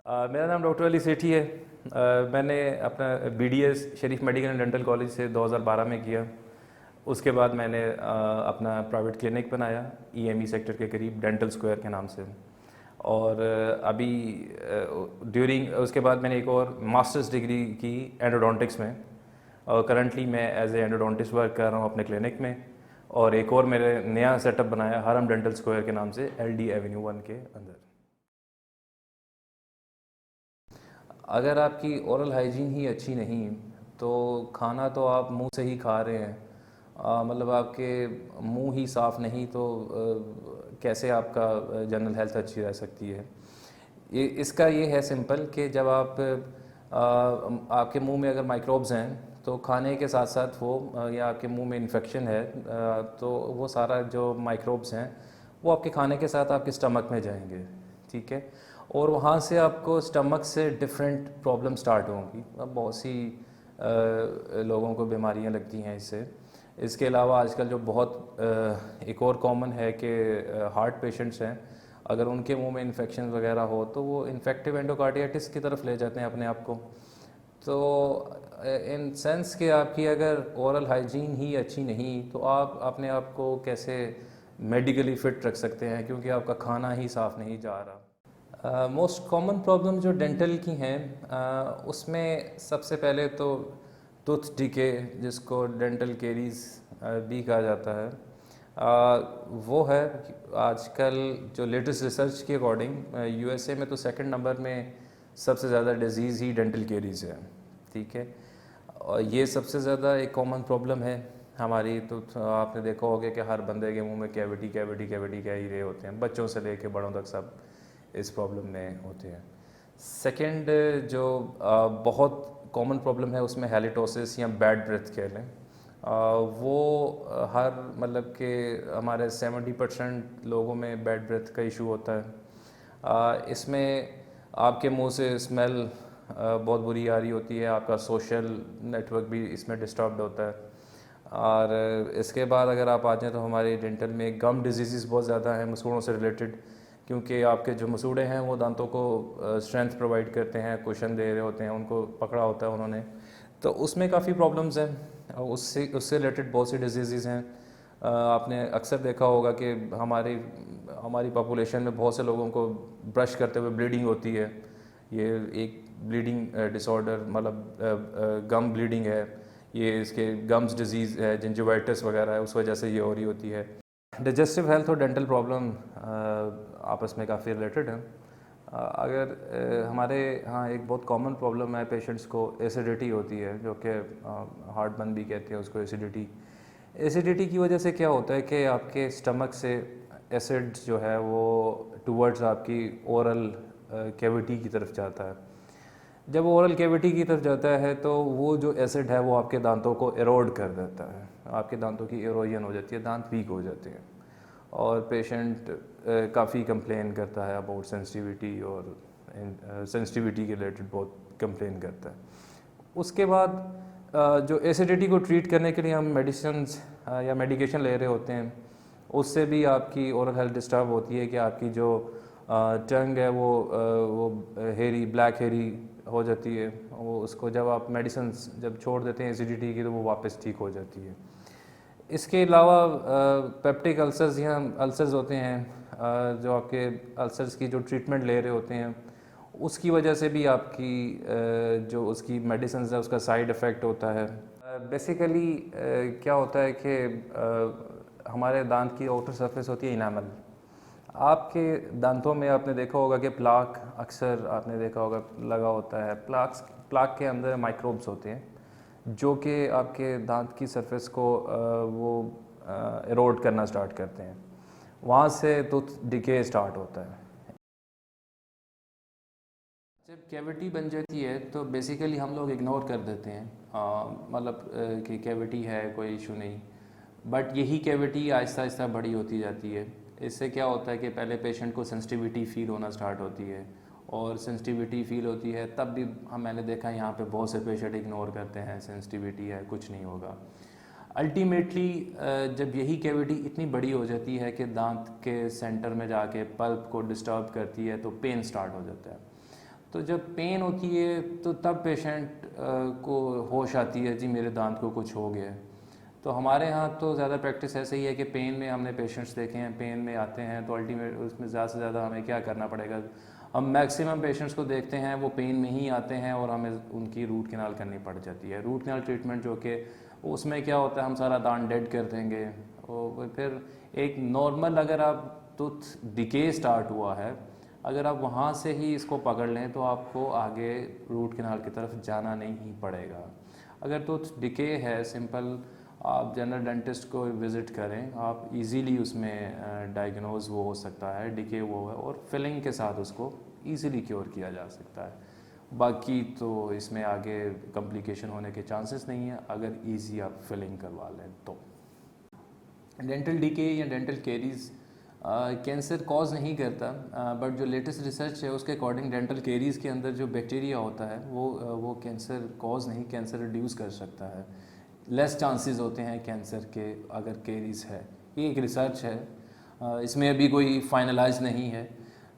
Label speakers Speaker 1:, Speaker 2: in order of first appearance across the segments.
Speaker 1: मेरा नाम डॉक्टर अली सेठी है। मैंने अपना BDS Sharif medical and dental college से 2012 में किया। उसके बाद मैंने अपना प्राइवेट क्लिनिक बनाया EME सेक्टर के करीब डेंटल स्क्वायर के नाम से। और अभी ड्यूरिंग उसके बाद मैंने एक और मास्टर्स डिग्री की एंडोडोंटिक्स में, और करंटली मैं एज ए एंडोडोंटिस्ट वर्क कर रहा हूँ अपने क्लिनिक में। और एक और मेरे नया सेटअप बनाया हरम डेंटल स्क्वायर के नाम से LD एवेन्यू 1 के अंदर। अगर आपकी ओरल हाइजीन ही अच्छी नहीं तो खाना तो आप मुंह से ही खा रहे हैं, मतलब आपके मुंह ही साफ़ नहीं तो कैसे आपका जनरल हेल्थ अच्छी रह सकती है। इसका ये है सिंपल कि जब आप आपके मुंह में अगर माइक्रोब्स हैं तो खाने के साथ साथ वो या आपके मुंह में इन्फेक्शन है तो वो सारा जो माइक्रोब्स हैं वो आपके खाने के साथ आपके स्टमक में जाएंगे, ठीक है। और वहाँ से आपको स्टमक से डिफरेंट प्रॉब्लम स्टार्ट होंगी। अब बहुत सी लोगों को बीमारियाँ लगती हैं इससे। इसके अलावा आजकल जो बहुत एक और कॉमन है कि हार्ट पेशेंट्स हैं, अगर उनके मुंह में इन्फेक्शन वगैरह हो तो वो इन्फेक्टिव एंडोकार्डियाटिस की तरफ ले जाते हैं अपने आप को। तो इन सेंस कि आपकी अगर ओरल हाइजीन ही अच्छी नहीं तो आप अपने आप को कैसे मेडिकली फ़िट रख सकते हैं, क्योंकि आपका खाना ही साफ़ नहीं जा रहा। मोस्ट कॉमन प्रॉब्लम जो डेंटल की हैं उसमें सबसे पहले तो टूथ डिके, जिसको डेंटल केरीज भी कहा जाता है, वो है। आजकल जो लेटेस्ट रिसर्च के अकॉर्डिंग USA में तो सेकंड नंबर में सबसे ज़्यादा डिजीज़ ही डेंटल केरीज है, ठीक है। और ये सबसे ज़्यादा एक कॉमन प्रॉब्लम है हमारी। तो आपने देखा होगा कि हर बंदे के मुंह में कैविटी कैविटी कैविटी कह ही रहे होते हैं, बच्चों से लेके बड़ों तक सब इस प्रॉब्लम में होते हैं। सेकंड जो बहुत कॉमन प्रॉब्लम है उसमें हैलिटोसिस या बैड ब्रेथ कह लें। वो हर मतलब कि हमारे 70% लोगों में बैड ब्रेथ का इशू होता है। इसमें आपके मुंह से स्मेल बहुत बुरी आ रही होती है, आपका सोशल नेटवर्क भी इसमें डिस्टर्ब्ड होता है। और इसके बाद अगर आप आ जाएँ तो हमारे डेंटल में गम डिजीज़ बहुत ज़्यादा हैं मसूड़ों से रिलेटेड, क्योंकि आपके जो मसूड़े हैं वो दांतों को स्ट्रेंथ प्रोवाइड करते हैं, कुशन दे रहे होते हैं, उनको पकड़ा होता है उन्होंने। तो उसमें काफ़ी प्रॉब्लम्स हैं, उससे रिलेटेड बहुत सी डिजीज़ हैं। आपने अक्सर देखा होगा कि हमारी पॉपुलेशन में बहुत से लोगों को ब्रश करते हुए ब्लीडिंग होती है। ये एक ब्लीडिंग डिसऑर्डर मतलब गम ब्लीडिंग है, ये इसके गम्स डिजीज़ है, जिंजिवाइटिस वगैरह है, उस वजह से ये हो रही होती है। डाइजेस्टिव हेल्थ और डेंटल प्रॉब्लम आपस में काफ़ी रिलेटेड हैं। अगर हमारे यहाँ एक बहुत कॉमन प्रॉब्लम है पेशेंट्स को एसिडिटी होती है, जो कि हार्ट बर्न भी कहते हैं उसको एसिडिटी की वजह से क्या होता है कि आपके स्टमक से एसिड जो है वो टूवर्ड्स आपकी ओरल कैविटी की तरफ जाता है। जब वो ओरल कैविटी की तरफ जाता है तो वो जो एसिड है वो आपके दांतों को एरोड कर देता है, आपके दांतों की एरोजन हो जाती है, दांत वीक हो जाते हैं। और पेशेंट काफ़ी कंप्लेन करता है अबाउट सेंसिटिविटी, और सेंसिटिविटी के रिलेटेड बहुत कंप्लेन करता है। उसके बाद जो एसिडिटी को ट्रीट करने के लिए हम मेडिसिन्स या मेडिकेशन ले रहे होते हैं, उससे भी आपकी ओरल हेल्थ डिस्टर्ब होती है कि आपकी जो टंग है वो हेरी ब्लैक हेरी हो जाती है। वो उसको जब आप मेडिसिन्स जब छोड़ देते हैं एसिडिटी की तो वो वापस ठीक हो जाती है। इसके अलावा पेप्टिक अल्सर्स या अल्सर्स होते हैं, जो आपके अल्सर्स की जो ट्रीटमेंट ले रहे होते हैं उसकी वजह से भी आपकी जो उसकी मेडिसिन है उसका साइड इफ़ेक्ट होता है। बेसिकली क्या होता है कि हमारे दांत की आउटर सरफेस होती है इनामल। आपके दांतों में आपने देखा होगा कि प्लाक अक्सर आपने देखा होगा लगा होता है। प्लाक के अंदर माइक्रोब्स होते हैं जो कि आपके दांत की सरफेस को वो एरोड करना स्टार्ट करते हैं, वहाँ से टूथ डिके स्टार्ट होता है। जब कैविटी बन जाती है तो बेसिकली हम लोग इग्नोर कर देते हैं, मतलब कि कैविटी है कोई इशू नहीं, बट यही कैविटी आहिस्ता आहिस्ता बड़ी होती जाती है। इससे क्या होता है कि पहले पेशेंट को सेंसिटिविटी फ़ील होना स्टार्ट होती है, और सेंसिटिविटी फ़ील होती है तब भी मैंने देखा यहाँ पे बहुत से पेशेंट इग्नोर करते हैं, सेंसिटिविटी है कुछ नहीं होगा। अल्टीमेटली जब यही कैविटी इतनी बड़ी हो जाती है कि दांत के सेंटर में जाके पल्प को डिस्टर्ब करती है तो पेन स्टार्ट हो जाता है। तो जब पेन होती है तो तब पेशेंट को होश आती है जी मेरे दांत को कुछ हो गया है। तो हमारे यहाँ तो ज़्यादा प्रैक्टिस ऐसे ही है कि पेन में हमने पेशेंट्स देखे हैं, पेन में आते हैं तो अल्टीमेट उसमें ज़्यादा से ज़्यादा हमें क्या करना पड़ेगा, हम मैक्सिमम पेशेंट्स को देखते हैं वो पेन में ही आते हैं और हमें उनकी रूट कैनाल करनी पड़ जाती है। रूट कैनाल ट्रीटमेंट जो कि उसमें क्या होता है, हम सारा दांत डेड कर देंगे और फिर एक नॉर्मल अगर आप टूथ डिके स्टार्ट हुआ है, अगर आप वहाँ से ही इसको पकड़ लें तो आपको आगे रूट कैनाल की तरफ जाना नहीं पड़ेगा। अगर टूथ डिके है सिंपल, आप जनरल डेंटिस्ट को विज़िट करें, आप इजीली उसमें डायग्नोज वो हो सकता है डिके वो है, और फिलिंग के साथ उसको इजीली क्योर किया जा सकता है। बाकी तो इसमें आगे कॉम्प्लिकेशन होने के चांसेस नहीं है अगर इजी आप फिलिंग करवा लें तो। डेंटल डीके या डेंटल केरीज़ कैंसर कॉज नहीं करता, बट जो लेटेस्ट रिसर्च है उसके अकॉर्डिंग डेंटल केरीज़ के अंदर जो बैक्टीरिया होता है वो कैंसर कॉज नहीं, कैंसर रिड्यूस कर सकता है। लेस चांसेस होते हैं कैंसर के अगर केरीज़ है। ये एक रिसर्च है, इसमें अभी कोई फाइनलाइज नहीं है।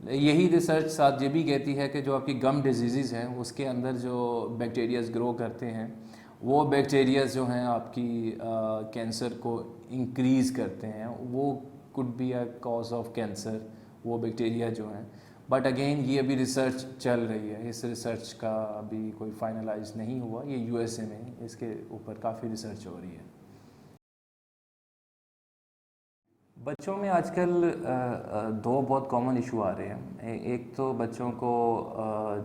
Speaker 1: यही रिसर्च साथ ये भी कहती है कि जो आपकी गम डिजीज़ हैं उसके अंदर जो बैक्टीरियाज ग्रो करते हैं वो बैक्टीरियाज जो हैं आपकी कैंसर को इंक्रीज़ करते हैं, वो could be a cause of cancer, वो बैक्टीरिया जो हैं। बट अगेन ये अभी रिसर्च चल रही है, इस रिसर्च का अभी कोई फाइनलाइज नहीं हुआ, ये यूएसए में इसके ऊपर काफ़ी रिसर्च हो रही है। बच्चों में आजकल दो बहुत कॉमन इशू आ रहे हैं। एक तो बच्चों को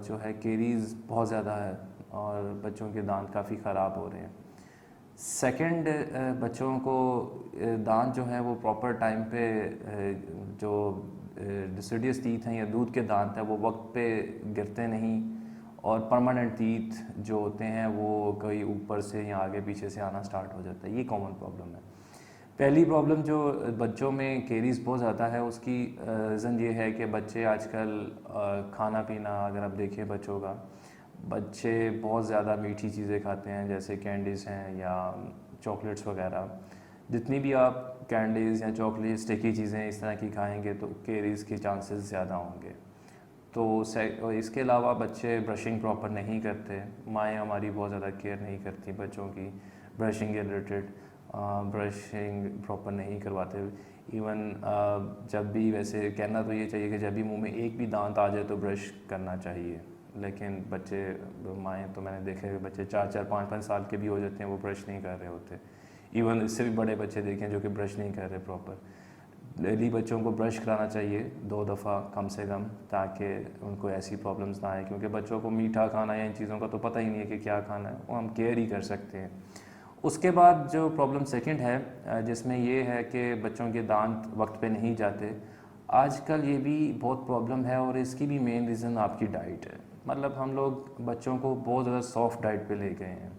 Speaker 1: जो है केरीज़ बहुत ज़्यादा है और बच्चों के दांत काफ़ी ख़राब हो रहे हैं। सेकंड, बच्चों को दांत जो है वो प्रॉपर टाइम पे जो डिसिडियस टीथ हैं या दूध के दांत हैं वो वक्त पे गिरते नहीं, और परमानेंट टीथ जो होते हैं वो कहीं ऊपर से या आगे पीछे से आना स्टार्ट हो जाता है। ये कॉमन प्रॉब्लम है। पहली प्रॉब्लम जो बच्चों में केरीज़ बहुत ज़्यादा है उसकी रीज़न ये है कि बच्चे आजकल खाना पीना अगर आप देखें बच्चों का, बच्चे बहुत ज़्यादा मीठी चीज़ें खाते हैं जैसे कैंडीज़ हैं या चॉकलेट्स वगैरह। जितनी भी आप कैंडीज़ या चॉकलेट स्टिकी चीज़ें इस तरह की खाएंगे तो केरीज़ के चांसेस ज़्यादा होंगे। तो इसके अलावा बच्चे ब्रशिंग प्रॉपर नहीं करते, माएँ हमारी बहुत ज़्यादा केयर नहीं करती बच्चों की ब्रशिंग के रिलेटेड, ब्रशिंग प्रॉपर नहीं करवाते। इवन जब भी, वैसे कहना तो ये चाहिए कि जब भी मुंह में एक भी दांत आ जाए तो ब्रश करना चाहिए, लेकिन बच्चे माएँ तो मैंने देखे हैं बच्चे 4-4 5-5 साल के भी हो जाते हैं वो ब्रश नहीं कर रहे होते। इवन इससे भी बड़े बच्चे देखे हैं जो कि ब्रश नहीं कर रहे प्रॉपर। डेली बच्चों को ब्रश कराना चाहिए 2 दफ़ा कम से कम, ताकि उनको ऐसी प्रॉब्लम्स ना आए, क्योंकि बच्चों को मीठा खाना या इन चीज़ों का तो पता ही नहीं है कि क्या खाना है, वो हम केयर ही कर सकते हैं। उसके बाद जो प्रॉब्लम सेकंड है जिसमें ये है कि बच्चों के दांत वक्त पे नहीं जाते, आजकल ये भी बहुत प्रॉब्लम है और इसकी भी मेन रीज़न आपकी डाइट है। मतलब हम लोग बच्चों को बहुत ज़्यादा सॉफ्ट डाइट पे ले गए हैं,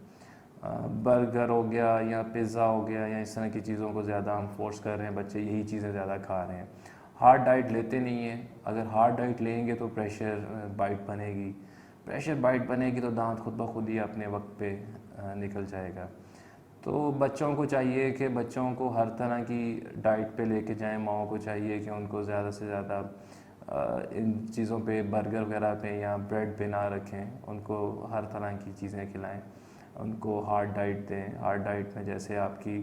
Speaker 1: बर्गर हो गया या पिज़्ज़ा हो गया या इस तरह की चीज़ों को ज़्यादा हम फोर्स कर रहे हैं, बच्चे यही चीज़ें ज़्यादा खा रहे हैं, हार्ड डाइट लेते नहीं हैं। अगर हार्ड डाइट लेंगे तो प्रेशर बाइट बनेगी, प्रेशर बाइट बनेगी तो दांत खुद ब खुद ही अपने वक्त पे निकल जाएगा। तो बच्चों को चाहिए कि बच्चों को हर तरह की डाइट पे लेके जाएं, माओं को चाहिए कि उनको ज़्यादा से ज़्यादा इन चीज़ों पे, बर्गर वगैरह पे या ब्रेड पे ना रखें, उनको हर तरह की चीज़ें खिलाएं, उनको हार्ड डाइट दें। हार्ड डाइट में जैसे आपकी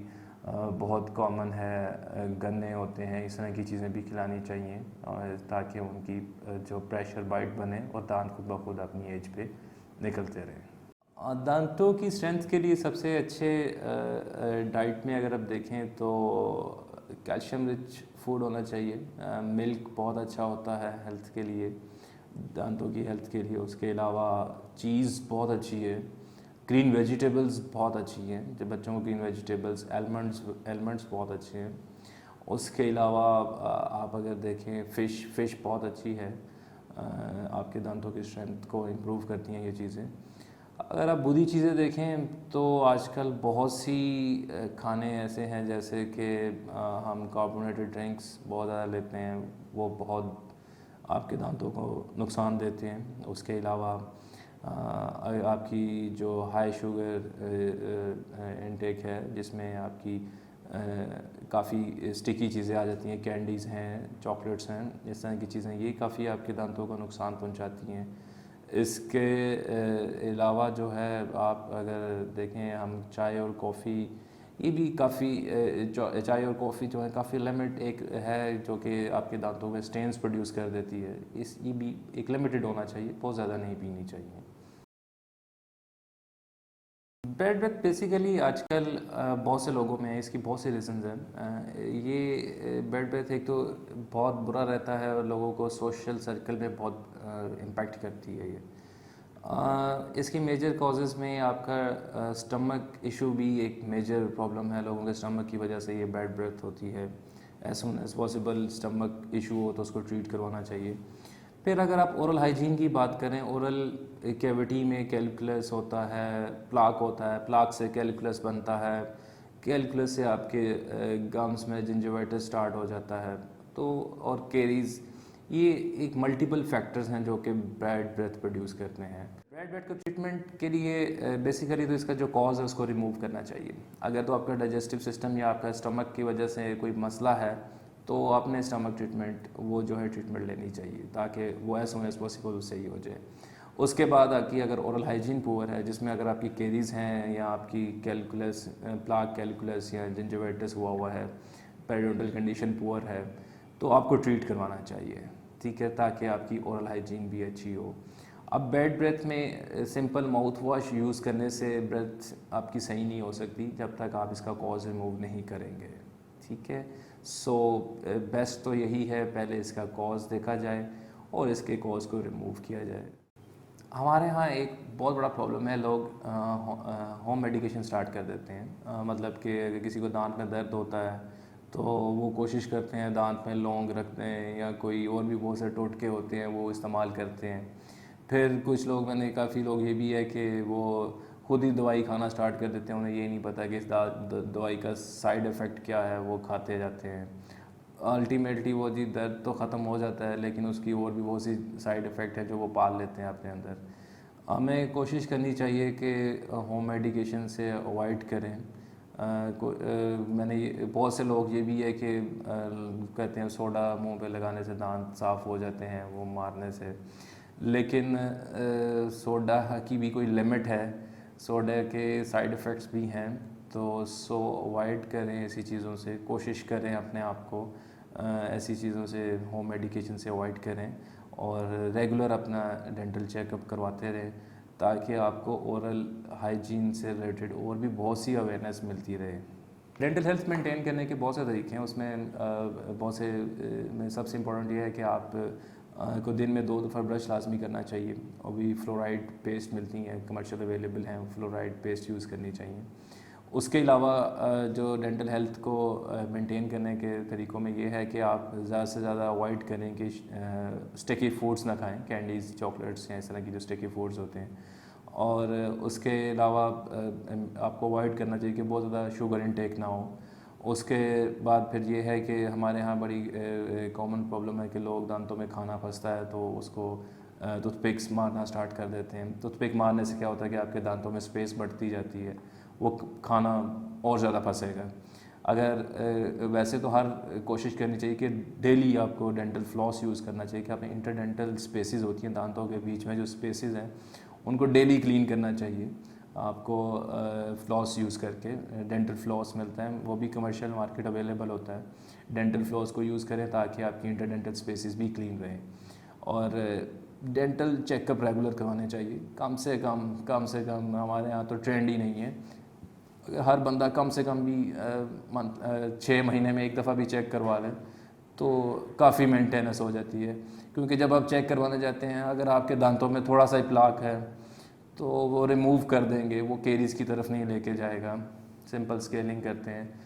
Speaker 1: बहुत कॉमन है गन्ने होते हैं, इस तरह की चीज़ें भी खिलानी चाहिए, और ताकि उनकी जो प्रेशर बाइट बने और दांत खुद ब खुद अपनी एज पे निकलते रहें। दांतों की स्ट्रेंथ के लिए सबसे अच्छे डाइट में अगर आप देखें तो कैल्शियम रिच फूड होना चाहिए। मिल्क बहुत अच्छा होता है हेल्थ के लिए, दांतों की हेल्थ के लिए। उसके अलावा चीज़ बहुत अच्छी है, ग्रीन वेजिटेबल्स बहुत अच्छी हैं, जब बच्चों को ग्रीन वेजिटेबल्स, एलमंड्स बहुत अच्छे हैं। उसके अलावा आप अगर देखें फ़िश बहुत अच्छी है, आपके दांतों की स्ट्रेंथ को इम्प्रूव करती हैं ये चीज़ें। अगर आप बुरी चीज़ें देखें तो आजकल बहुत सी खाने ऐसे हैं जैसे कि हम कार्बोनेटेड ड्रिंक्स बहुत ज़्यादा लेते हैं, वो बहुत आपके दांतों को नुकसान देते हैं। उसके अलावा आपकी जो हाई शुगर इनटेक है जिसमें आपकी काफ़ी स्टिकी चीज़ें आ जाती हैं, कैंडीज़ हैं, चॉकलेट्स हैं, इस तरह की चीज़ें, ये काफ़ी आपके दांतों को नुकसान पहुंचाती हैं। इसके अलावा जो है आप अगर देखें हम चाय और कॉफ़ी, ये भी काफ़ी चाय और कॉफ़ी जो है काफ़ी लिमिट एक है जो कि आपके दांतों में स्टेन्स प्रोड्यूस कर देती है। ये भी एक लिमिटेड होना चाहिए, बहुत ज़्यादा नहीं पीनी चाहिए। बैड ब्रेथ बेसिकली आजकल बहुत से लोगों में इसकी बहुत से रीजंस हैं। ये बैड ब्रेथ एक तो बहुत बुरा रहता है और लोगों को सोशल सर्कल में बहुत इम्पैक्ट करती है ये। इसकी मेजर कॉजेज़ में आपका स्टमक इशू भी एक मेजर प्रॉब्लम है। लोगों के स्टमक की वजह से ये बैड ब्रेथ होती है। As soon as possible stomach issue हो तो उसको ट्रीट करवाना चाहिए। फिर अगर आप ओरल हाइजीन की बात करें, ओरल कैविटी में कैल्कुलस होता है, प्लाक होता है, प्लाक से कैल्कुलस बनता है, कैल्कुलस से आपके गम्स में जिंजिवाइटिस स्टार्ट हो जाता है। तो और केरीज, ये एक मल्टीपल फैक्टर्स हैं जो कि बैड ब्रेथ प्रोड्यूस करते हैं। बैड ब्रेथ को ट्रीटमेंट के लिए बेसिकली तो इसका जो कॉज है उसको रिमूव करना चाहिए। अगर तो आपका डाइजेस्टिव सिस्टम या आपका स्टमक की वजह से कोई मसला है तो आपने स्टमक ट्रीटमेंट वो जो है ट्रीटमेंट लेनी चाहिए ताकि वो एज सुन एज पॉसिबल सही हो जाए। उसके बाद आपकी अगर ओरल हाइजीन पुअर है, जिसमें अगर आपकी केरीज हैं या आपकी कैलकुलस प्लाक कैलकुलस या जिंजिवाइटिस हुआ है, पेरियोडल कंडीशन पुअर है, तो आपको ट्रीट करवाना चाहिए, ठीक है, ताकि आपकी ओरल हाइजीन भी अच्छी हो। अब बैड ब्रेथ में सिंपल माउथ वॉश यूज़ करने से ब्रेथ आपकी सही नहीं हो सकती जब तक आप इसका कॉज रिमूव नहीं करेंगे, ठीक है। सो बेस्ट तो यही है पहले इसका कॉज देखा जाए और इसके कॉज को रिमूव किया जाए। हमारे यहाँ एक बहुत बड़ा प्रॉब्लम है, लोग होम मेडिकेशन स्टार्ट कर देते हैं। मतलब कि अगर किसी को दांत में दर्द होता है तो वो कोशिश करते हैं दांत में लौंग रखते हैं या कोई और भी बहुत से टोटके होते हैं वो इस्तेमाल करते हैं। फिर कुछ लोग, मैंने काफ़ी लोग ये भी है कि वो खुद ही दवाई खाना स्टार्ट कर देते हैं, उन्हें ये नहीं पता कि इस दवाई का साइड इफ़ेक्ट क्या है, वो खाते जाते हैं। अल्टीमेटली वो जी दर्द तो ख़त्म हो जाता है लेकिन उसकी और भी बहुत सी साइड इफ़ेक्ट है जो वो पाल लेते हैं अपने अंदर। हमें कोशिश करनी चाहिए कि होम मेडिकेशन से अवॉइड करें। मैंने ये बहुत से लोग ये भी है कि कहते हैं सोडा मुंह पे लगाने से दांत साफ़ हो जाते हैं वो मारने से, लेकिन सोडा की भी कोई लिमिट है, सोडा के साइड इफ़ेक्ट्स भी हैं। तो सो अवॉइड करें ऐसी चीज़ों से, कोशिश करें अपने आप को ऐसी चीज़ों से, होम मेडिकेशन से अवॉइड करें और रेगुलर अपना डेंटल चेकअप करवाते रहें ताकि आपको ओरल हाइजीन से रिलेटेड और भी बहुत सी अवेयरनेस मिलती रहे। डेंटल हेल्थ मेंटेन करने के बहुत से तरीके हैं, उसमें बहुत से में सबसे इम्पोर्टेंट ये है कि आप को दिन में 2 दफ़ा ब्रश लाजमी करना चाहिए और भी फ्लोराइड पेस्ट मिलती हैं, कमर्शियल अवेलेबल हैं, फ्लोराइड पेस्ट यूज़ करनी चाहिए। उसके अलावा जो डेंटल हेल्थ को मेंटेन करने के तरीक़ों में ये है कि आप ज़्यादा से ज़्यादा अवॉइड करें कि स्टिकी फूड्स ना खाएं, कैंडीज़, चॉकलेट्स या इस तरह की जो स्टिकी फूड्स होते हैं। और उसके अलावा आपको अवॉइड करना चाहिए कि बहुत ज़्यादा शुगर इनटेक ना हो। उसके बाद फिर ये है कि हमारे यहाँ बड़ी कॉमन प्रॉब्लम है कि लोग दांतों में खाना फंसता है तो उसको टूथपिक्स मारना स्टार्ट कर देते हैं। टूथपिक मारने से क्या होता है कि आपके दांतों में स्पेस बढ़ती जाती है, वो खाना और ज़्यादा फंसेगा। अगर वैसे तो हर कोशिश करनी चाहिए कि डेली आपको डेंटल फ्लॉस यूज़ करना चाहिए कि आपने इंटरडेंटल स्पेसेस होती हैं दांतों के बीच में जो स्पेसेस हैं उनको डेली क्लीन करना चाहिए आपको फ्लॉस यूज़ करके। डेंटल फ्लॉस मिलता है, वो भी कमर्शियल मार्केट अवेलेबल होता है। डेंटल फ्लॉस को यूज़ करें ताकि आपकी इंटरडेंटल स्पेसेस भी क्लीन रहें और डेंटल चेकअप रेगुलर करवाने चाहिए। कम से कम हमारे यहाँ तो ट्रेंड ही नहीं है, हर बंदा कम से कम भी 6 महीने में एक दफ़ा भी चेक करवा लें तो काफ़ी मेंटेनेंस हो जाती है। क्योंकि जब आप चेक करवाने जाते हैं, अगर आपके दांतों में थोड़ा सा ही प्लाक है तो वो रिमूव कर देंगे, वो केरीज़ की तरफ नहीं लेके जाएगा। सिंपल स्केलिंग करते हैं